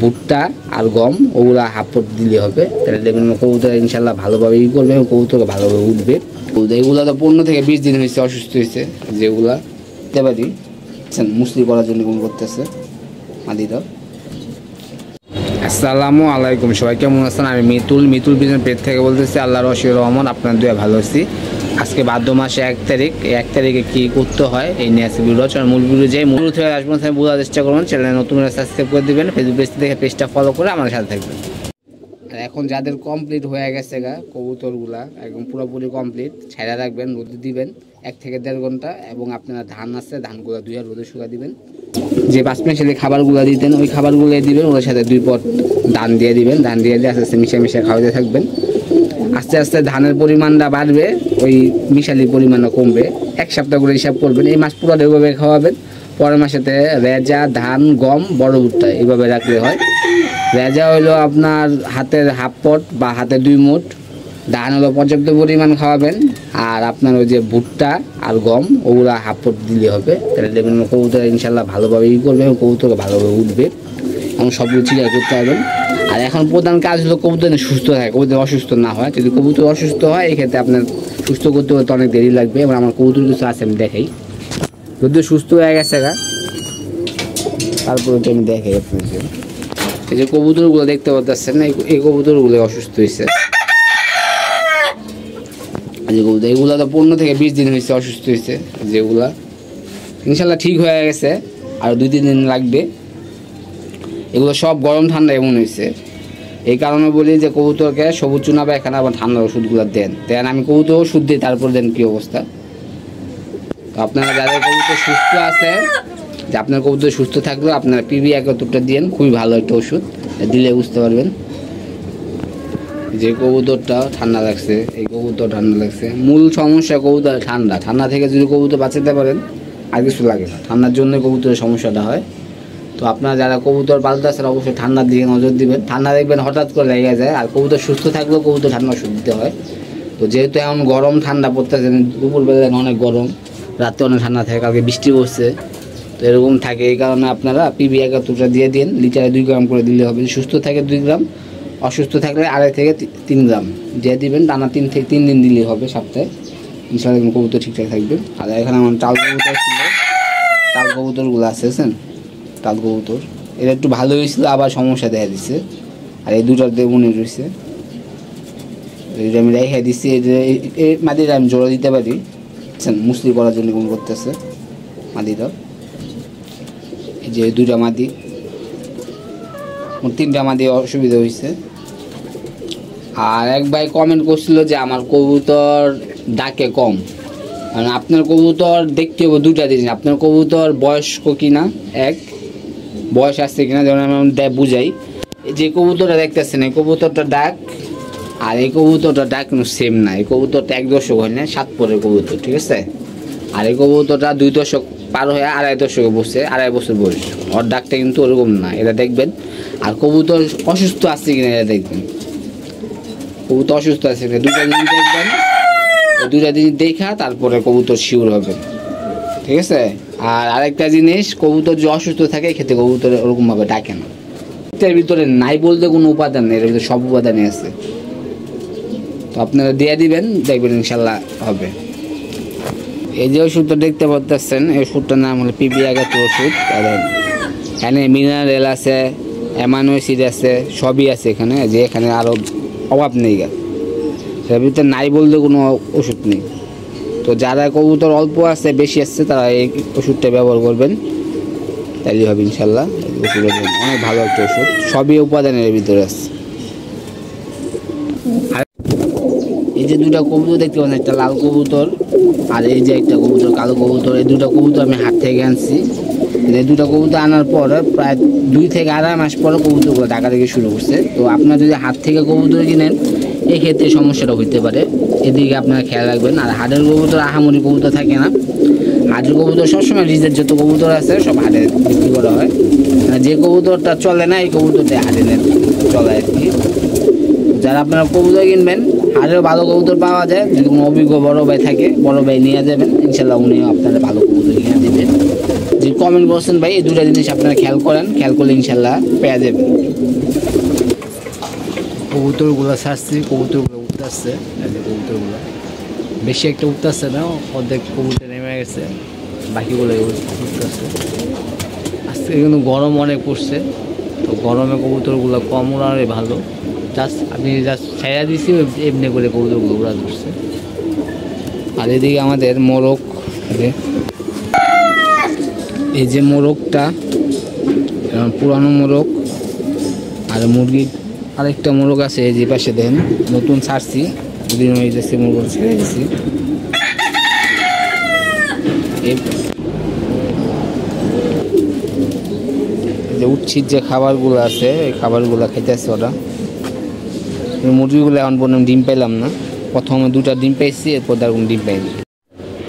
ভুট্টা আর গম ওগুলা হাফ দিলে হবে, তাহলে দেখবেন কবুতর ইনশাল্লাহ ভালোভাবে করবে এবং কবুতরকে ভালোভাবে উঠবে। এগুলো তো 15 থেকে 20 দিন হয়েছে অসুস্থ হয়েছে, যেগুলা দিতে পারি মুসলি করার জন্য কোন করতেছে মাদিটা। আসসালামু আলাইকুম, সবাই কেমন আছেন? আমি মিতুল বিজন পেট থেকে বলতেছি। আল্লাহর অসীম রহমান, আপনার দোয়া ভালো আছি। আজকে ভাদ্র মাসে 1 তারিখ, এই 1 তারিখে কী করতে হয় এই নিয়ে আছে ভিডিও। মূল ভিডিও যাই মূল থেকে আসবেন, বোঝার চেষ্টা করবেন। চ্যানেল নতুন সাবস্ক্রাইব করে দেবেন, ফেসবুক পেজ থেকে পেজটা ফলো করে আমার সাথে থাকবেন। এখন যাদের কমপ্লিট হয়ে গেছে কবুতরগুলা একদম পুরোপুরি কমপ্লিট, ছাইড়া রাখবেন, রোদে দিবেন 1 থেকে 1.5 ঘন্টা। এবং আপনারা ধান আছে, ধানগুলো ধুয়ে রোদে শুকা দিবেন। যে 5 মিনিট খাবারগুলো দিতেন ওই খাবারগুলো দিবেন, ওর সাথে 2 পট ধান দিয়ে দিবেন। ধান দিয়ে আস্তে আস্তে মিশে খাওয়াতে থাকবেন। আস্তে আস্তে ধানের পরিমাণটা বাড়বে, ওই মিশালির পরিমাণটা কমবে। 1 সপ্তাহ করে হিসাব করবেন। এই মাস পুরো এইভাবে খাওয়াবেন। পরের মাসেতে রেজা, ধান, গম, বড় ভুট্টা এইভাবে রাখলে হয়। রেজা হইলো আপনার হাতের হাফ পট বা হাতে 2 মুঠ, ধান হলো পর্যাপ্ত পরিমাণ খাওয়াবেন। আর আপনার ওই যে ভুট্টা আর গম ওগুলা হাফ পট দিলে হবে, তাহলে দেখবেন কবুতর ইনশাল্লাহ ভালোভাবে করবে এবং কবুতরকে ভালোভাবে উঠবে এবং সবগুলো চিকাই করতে পারবেন। আর এখন প্রধান কাজ হলো কবুতর সুস্থ থাকে, কবুতর অসুস্থ না হয়। যদি কবুতর অসুস্থ হয় এই ক্ষেত্রে আপনার সুস্থ করতে করতে অনেক দেরি লাগবে। এবং আমার কবুতর কিছু আছে আমি দেখাই, যদি সুস্থ হয়ে গেছে তারপরে তো আমি দেখাই আপনাকে। এই যে কবুতরগুলো দেখতে পাচ্ছেন না, এই কবুতরগুলো অসুস্থ হয়েছে। এগুলো তো 15 থেকে 20 দিন হয়েছে অসুস্থ হয়েছে, যেগুলা ইনশাল্লাহ ঠিক হয়ে গেছে, আর 2-3 দিন লাগবে। এগুলো সব গরম ঠান্ডা এমন হয়েছে। এই কারণে বলি যে কবুতরকে সবুজ চুনা বা এখানে আবার ঠান্ডার ওষুধগুলো দেন। আমি কবুতর ওষুধ দিই, তারপর দেন কী অবস্থা। তো আপনারা যাদের কবুতর সুস্থ আছে, যে আপনার কবুতর সুস্থ থাকলেও আপনারা PB71টা দিন, খুবই ভালো একটা ওষুধ, দিলে বুঝতে পারবেন যে কবুতরটা ঠান্ডা লাগছে। এই কবুতর ঠান্ডা লাগছে, মূল সমস্যা কবুতর ঠান্ডা থেকে যদি কবুতর বাঁচাতে পারেন আর কিছু লাগে না। ঠান্ডার জন্য কবুতরের সমস্যাটা হয়। তো আপনারা যারা কবুতর পালতেছেন অবশ্যই ঠান্ডার দিকে নজর দিবেন। ঠান্ডা দেখবেন হঠাৎ করে লেগে যায়, আর কবুতর সুস্থ থাকলেও কবুতর ঠান্ডা ওষুধ দিতে হয়। তো যেহেতু এখন গরম ঠান্ডা পড়তেছে, দুপুরবেলা অনেক গরম, রাতে অনেক ঠান্ডা থাকে, কালকে বৃষ্টি পড়ছে, তো এরকম থাকে। এই কারণে আপনারা PB71টা দিয়ে দিন, লিটারে 2 গ্রাম করে দিলে হবে। সুস্থ থাকে 2 গ্রাম, অসুস্থ থাকলে 2.5 থেকে 3 গ্রাম দিয়ে দিবেন। টানা 3 দিন দিলেই হবে সপ্তাহে, ইনশাআল্লাহ কবুতর ঠিকঠাক থাকবে। আর এখানে আমার টাল কবুতর ছিল, টাল কবুতরগুলো আছে টাল কবুতর, এটা একটু ভালো হয়েছিল, আবার সমস্যা দেখা দিচ্ছে। আর এই 2টার দিয়ে মনে রয়েছে, এটা আমি রেখে দিচ্ছি। এই মাদিটা আমি জোড়া দিতে পারি, মুসলি করার জন্য কোন করতেছে মাদিটা। এই যে 2টা মাদি, 3টা মাদি অসুবিধা হয়েছে। আর এক ভাই কমেন্ট করছিল যে আমার কবুতর ডাকে কম। মানে আপনার কবুতর দেখতে হবে 2টা জিনিস, আপনার কবুতর বয়স্ক কিনা, বয়স আসছে কিনা। যেমন আমি বুঝাই, যে কবুতরটা দেখতেছেন এই কবুতরটা ডাক আর এই কবুতরটা ডাক সেম না। এই কবুতরটা 1 দশক হয় না, 7 পরের কবুতর, ঠিক আছে। আর এই কবুতরটা 2 দশক পার হয়ে 2.5 দশকে বসছে, 2.5 বছর বয়স। ওর ডাকটা কিন্তু ওরকম না, এটা দেখবেন। আর কবুতর অসুস্থ আছে কিনা এটা দেখবেন, কবুতর অসুস্থ আছে কিনা 2টা জিনিস দেখবেন। ওই 2টা জিনিস দেখা তারপরে কবুতর শিওর হবে, ঠিক আছে। আর আরেকটা জিনিস, কবুতর যে অসুস্থ থাকে এক্ষেত্রে কবুতর ওরকমভাবে ডাকে না। এর ভিতরে নাই বলতে কোনো উপাদান নেই, এর ভিতরে সব উপাদানই আছে। তো আপনারা দিয়ে দিবেন, দেখবেন ইনশাল্লাহ হবে। এই যে ওষুধটা দেখতে পাচ্ছেন, এই ওষুধটার নাম হলো PB71 ওষুধ। এখানে মিনারেল আছে, অ্যামাইনো অ্যাসিড আছে, সবই আছে এখানে। যে এখানে আরও অভাব নেই, এর ভিতরে নাই বলতে কোনো ওষুধ নেই। তো যারা কবুতর অল্প আছে, বেশি আসছে, তারা এই ওষুধটা ব্যবহার করবেন, তাইলে হবে ইনশাল্লাহ। ওষুধের জন্য অনেক ভালো একটা ওষুধ, সবই উপাদানের ভিতরে আছে। আর এই যে 2টা কবুতর দেখতে পাচ্ছেন, একটা লাল কবুতর আর এই যে একটা কবুতর কালো কবুতর। এই 2টা কবুতর আমি হাট থেকে আনছি। এই 2টা কবুতর আনার পর প্রায় 2 থেকে 2.5 মাস পরে কবুতরগুলো ঢাকা থেকে শুরু করছে। তো আপনারা যদি হাট থেকে কবুতর কিনেন এই ক্ষেত্রে সমস্যাটা হইতে পারে, এদিকে আপনারা খেয়াল রাখবেন। আর হাটের কবুতর আহামরি কবুতর থাকে না, হাটের কবুতর সবসময় রিজের যত কবুতর আছে সব হাটে বিক্রি করা হয়। যে কবুতরটা চলে না এই কবুতরটা হাটে চলে আর কি। যারা আপনারা কবুতর কিনবেন, হাটেও ভালো কবুতর পাওয়া যায়। যদি কোনো অভিজ্ঞ বড় ভাই থাকে, বড় ভাই নিয়ে যাবেন, ইনশাল্লাহ উনিও আপনারা ভালো কবুতর কিনে দেবেন। যে কমেন্ট করছেন ভাই, এই 2টা জিনিস আপনারা খেয়াল করেন, খেয়াল করলে ইনশাল্লাহ পেয়ে যাবেন। কবুতরগুলো ছাড়ছি, কবুতরগুলো উঠতে আসছে। কবুতরগুলো বেশি একটা উঠতে আসছে না, অর্ধেক কবুতর নেমে গেছে, বাকিগুলো উঠতে আসছে। আজকে কিন্তু গরম অনেক পড়ছে, তো গরমে কবুতরগুলো কম উড়ানোই ভালো। জাস্ট আমি জাস্ট ছায়া দিছি, এমনি করে কবুতরগুলো উড়া ধরছে। আর এদিকে আমাদের মোরগ, এই যে মোরগটা পুরানো মোরগ, আর মুরগির আরেকটা মোরগ আছে এই যে পাশে দেন, নতুন ছাড়ছি, দুদিন হয়ে যাচ্ছে মোরগ ছেড়ে দিছি। যে উচ্ছিত যে খাবারগুলো আছে, এই খাবারগুলো খাইতেছে ওরা। মুরগিগুলো এখন পর্যন্ত ডিম পাইলাম না, প্রথমে 2টা ডিম পাইছি, এরপর তার কোনো ডিম পাইনি।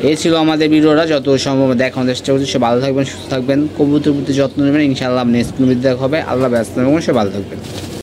এই ছিল আমাদের ভিডিওটা, যত সম্ভব দেখানোর চেষ্টা করছি। সে ভালো থাকবেন, সুস্থ থাকবেন, কবুতর প্রতি যত্ন নেবেন। ইনশাআল্লাহ নেক্সট ভিডিওতে দেখা হবে। আল্লাহ ব্যস্ত, সে ভালো থাকবেন।